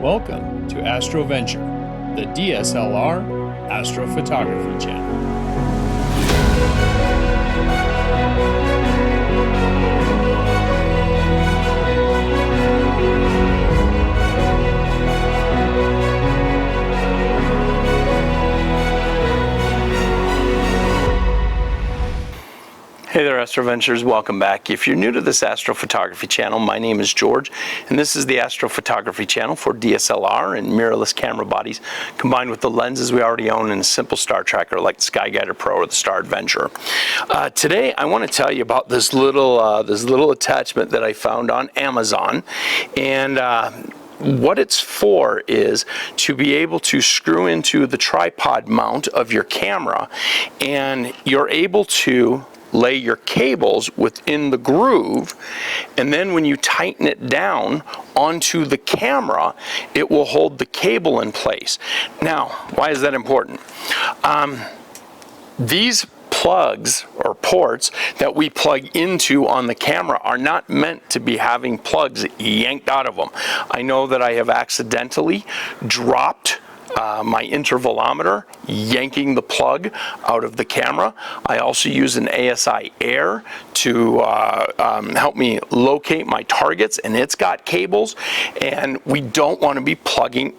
Welcome to Astro Venture, the DSLR astrophotography channel. Hey there, Astroventures, welcome back. If you're new to this astrophotography channel, my name is George, and this is the astrophotography channel for DSLR and mirrorless camera bodies, combined with the lenses we already own and a simple star tracker like the Skyguider Pro or the Star Adventurer. Today, I want to tell you about this little attachment that I found on Amazon, and what it's for is to be able to screw into the tripod mount of your camera, and you're able to lay your cables within the groove, and then when you tighten it down onto the camera, it will hold the cable in place. Now, why is that important? These plugs or ports that we plug into on the camera are not meant to be having plugs yanked out of them. I know that I have accidentally dropped my intervalometer, yanking the plug out of the camera. I also use an ASI Air to help me locate my targets, and it's got cables, and we don't want to be pulling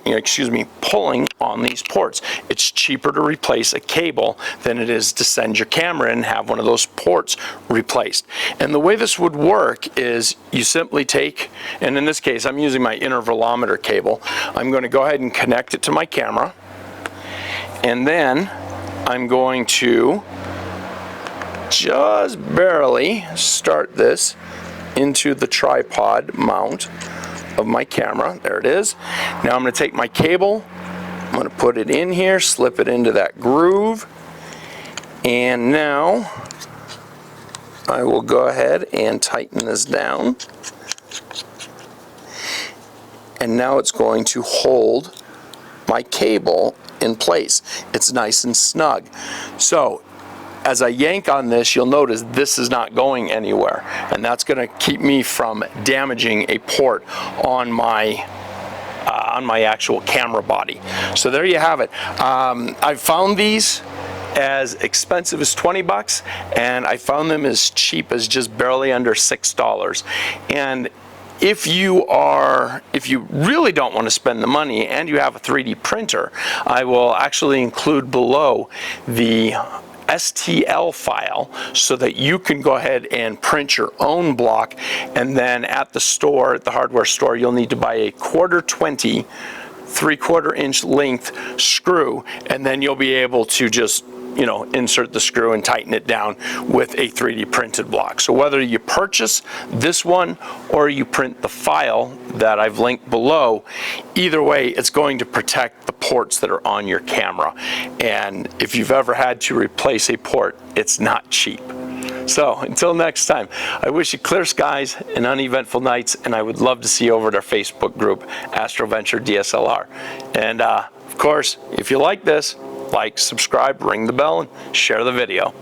on these ports. It's cheaper to replace a cable than it is to send your camera and have one of those ports replaced. And the way this would work is you simply take, and in this case I'm using my intervalometer cable, I'm going to go ahead and connect it to my camera, and then I'm going to just barely start this into the tripod mount of my camera. There it is. Now I'm going to take my cable, I'm going to put it in here, slip it into that groove, and now I will go ahead and tighten this down, and now it's going to hold my cable in place. It's nice and snug. So as I yank on this, you'll notice this is not going anywhere, and that's going to keep me from damaging a port on my actual camera body. So there you have it. I found these as expensive as 20 bucks, and I found them as cheap as just barely under $6. And if you really don't want to spend the money and you have a 3D printer, I will actually include below the STL file so that you can go ahead and print your own block, and then at the store, at the hardware store, you'll need to buy a 1/4 3/4 inch length screw, and then you'll be able to just insert the screw and tighten it down with a 3D printed block. So whether you purchase this one or you print the file that I've linked below, either way it's going to protect the ports that are on your camera. And if you've ever had to replace a port, it's not cheap. So until next time, I wish you clear skies and uneventful nights, and I would love to see you over at our Facebook group, Astro Venture DSLR. And of course, if you like this, like, subscribe, ring the bell, and share the video.